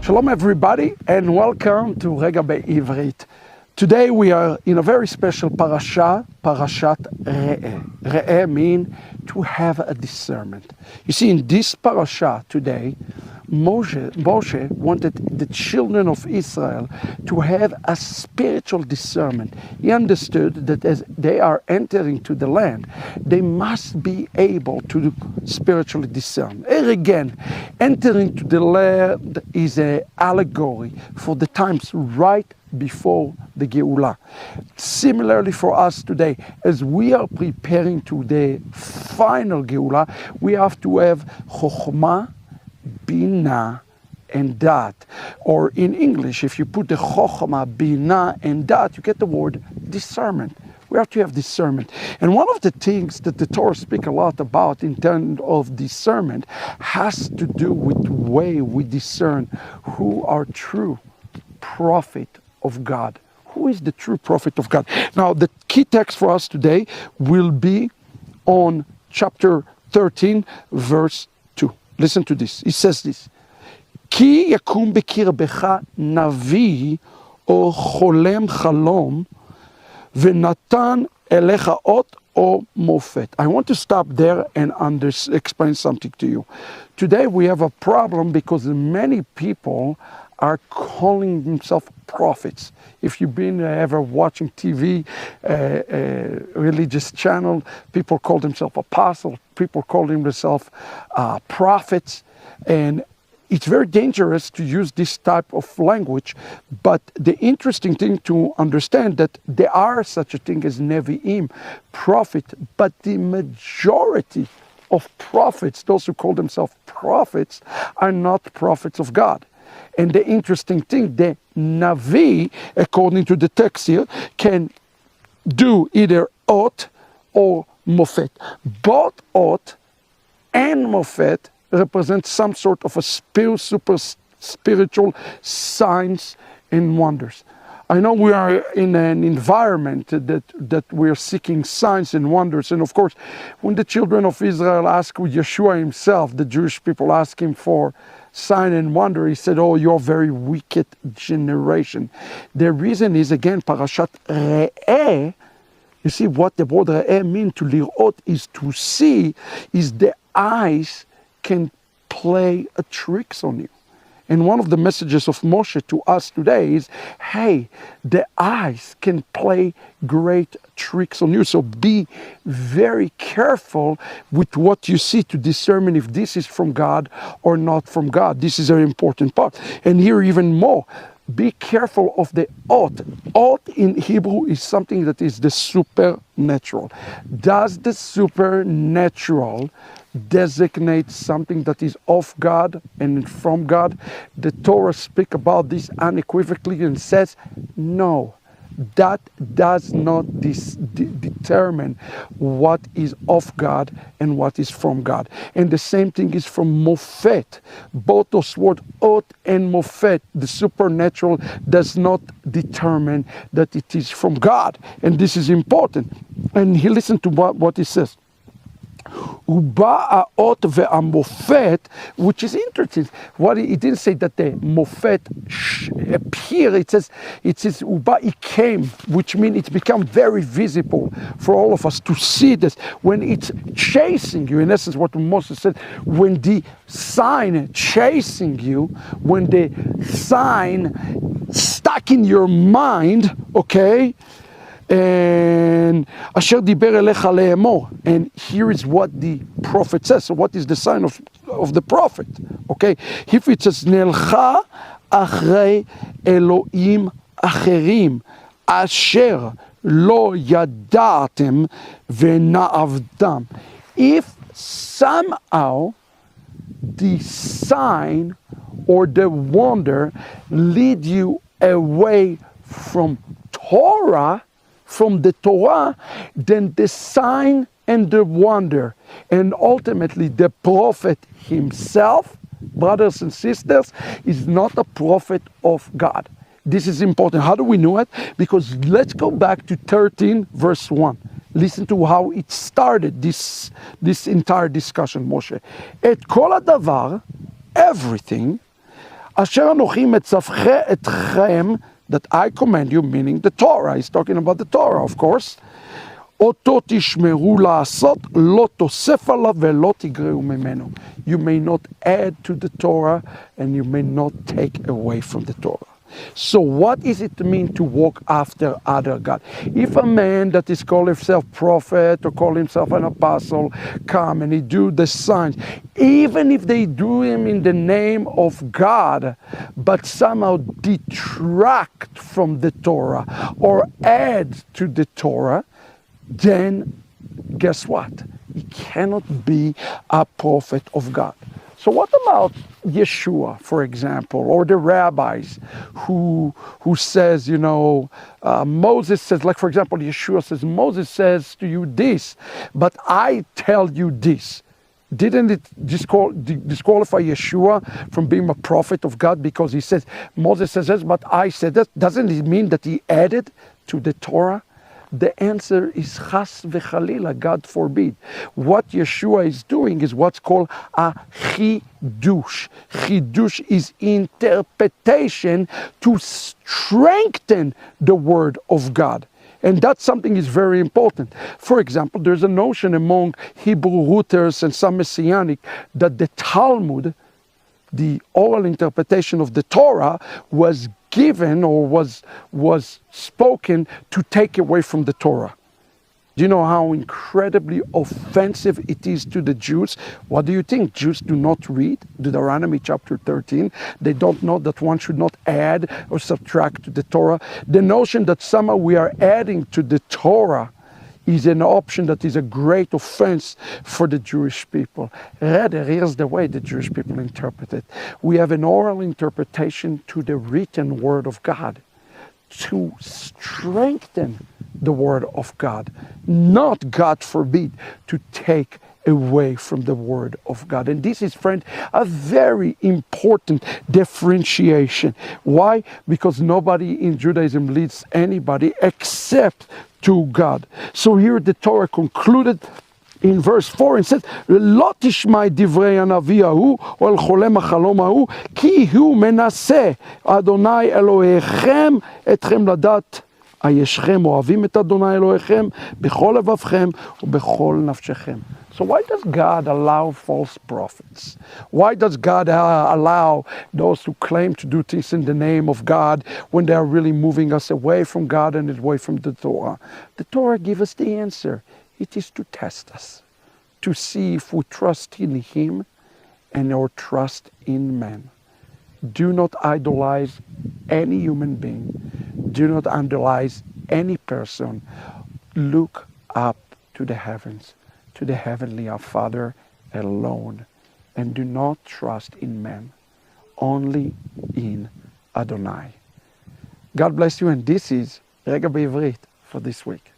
Shalom everybody and welcome to Regah Bivrit. Today we are in a very special parashat Regah. Regah means to have a discernment. You see, in this parasha today, Moshe wanted the children of Israel to have a spiritual discernment. He understood that as they are entering to the land, they must be able to spiritually discern. And again, entering to the land is an allegory for the times right before the Geulah. Similarly for us today, as we are preparing to the final Geulah, we have to have Chokhmah, Bina, and Dat. Or in English, if you put the Chokhmah, Bina, and Dat, you get the word discernment. We have to have discernment. And one of the things that the Torah speaks a lot about in terms of discernment has to do with the way we discern who are true prophet of God. Who is the true prophet of God? Now, the key text for us today will be on chapter 13, verse 2. Listen to this. It says this. Ki yakum bekirbecha navi o cholem chalom v'natan elecha ot o mofet. I want to stop there and explain something to you. Today we have a problem because many people are calling themselves prophets. If you've been ever watching TV, religious channel, people call themselves apostles, people call themselves prophets, and it's very dangerous to use this type of language, but the interesting thing to understand that there are such a thing as Nevi'im, prophet, but the majority of prophets, those who call themselves prophets, are not prophets of God. And the interesting thing, the Navi, according to the text here, can do either Ot or Mofet. Both Ot and Mofet represent some sort of a super spiritual signs and wonders. I know we are in an environment that we are seeking signs and wonders. And of course, when the children of Israel asked Yeshua himself, the Jewish people asked him for sign and wonder, he said, oh, you're a very wicked generation. The reason is, again, Parashat Re'eh. You see what the word Re'eh means, to lirot, is to see, is the eyes can play a tricks on you. And one of the messages of Moshe to us today is, hey, the eyes can play great tricks on you. So be very careful with what you see to determine if this is from God or not from God. This is an important part. And here even more, be careful of the Ot. Ot in Hebrew is something that is the supernatural. Does the supernatural designate something that is of God and from God? The Torah speaks about this unequivocally and says, no, that does not determine what is of God and what is from God. And the same thing is from Mofet. Both those words, Ot and Mofet, the supernatural does not determine that it is from God. And this is important. And he listened to what he says. Uba Ot ve'amofet, which is interesting. What he didn't say that the mofet appear. It says Uba, it came, which means it's become very visible for all of us to see this when it's chasing you. In essence, what Moses said, when the sign chasing you, when the sign stuck in your mind, okay. And Asher diber elecha le'emor. And here is what the prophet says. So what is the sign of the prophet? Okay. If it says, Nelcha achrei Elohim acherim asher lo yadatem ve'na'avdam. If somehow the sign or the wonder lead you away from Torah, from the Torah, then the sign and the wonder, and ultimately the prophet himself, brothers and sisters, is not a prophet of God. This is important. How do we know it? Because let's go back to 13 verse 1. Listen to how it started, this entire discussion, Moshe. Et kol hadavar, everything, Asher anochi metzavche etchem, that I command you, meaning the Torah. He's talking about the Torah, of course. Oto tishmeru la'asot, lo tosef alav ve'lo tigreu mimenu. You may not add to the Torah, and you may not take away from the Torah. So what is it mean to walk after other God? If a man that is called himself prophet or call himself an apostle come and he do the signs, even if they do him in the name of God, but somehow detract from the Torah or add to the Torah, then guess what? He cannot be a prophet of God. So what about Yeshua, for example, or the rabbis who says, Moses says, like for example, Yeshua says, Moses says to you this, but I tell you this. Didn't it disqualify Yeshua from being a prophet of God because he says, Moses says this, but I said that? Doesn't it mean that he added to the Torah? The answer is chas v'chalila, God forbid. What Yeshua is doing is what's called a chidush. Chidush is interpretation to strengthen the word of God. And that's something is very important. For example, there's a notion among Hebrew rooters and some Messianic that the Talmud, the oral interpretation of the Torah, was given or was spoken to take away from the Torah. Do you know how incredibly offensive it is to the Jews? What do you think? Jews do not read Deuteronomy chapter 13. They don't know that one should not add or subtract to the Torah. The notion that somehow we are adding to the Torah is an option that is a great offense for the Jewish people. Rather, here's the way the Jewish people interpret it. We have an oral interpretation to the written word of God to strengthen the word of God, not, God forbid, to take away from the word of God. And this is, friend, a very important differentiation. Why? Because nobody in Judaism leads anybody except to God. So here the Torah concluded in verse 4 and says, "Lo tishmai divrei hanavi hahu o el cholem hachalom hahu, ki hu menaseh Adonai Elohechem etchem ladat הישכם אוהבים את אדוני אלוהיכם בכל לבבכם ובכל נפשכם." So why does God allow false prophets? Why does God allow those who claim to do things in the name of God when they are really moving us away from God and away from the Torah? The Torah gives us the answer. It is to test us, to see if we trust in Him and or trust in man. Do not idolize any human being. Do not idolize any person. Look up to the heavens, to the heavenly our Father alone. And do not trust in man, only in Adonai. God bless you, and this is Regah Bivrit for this week.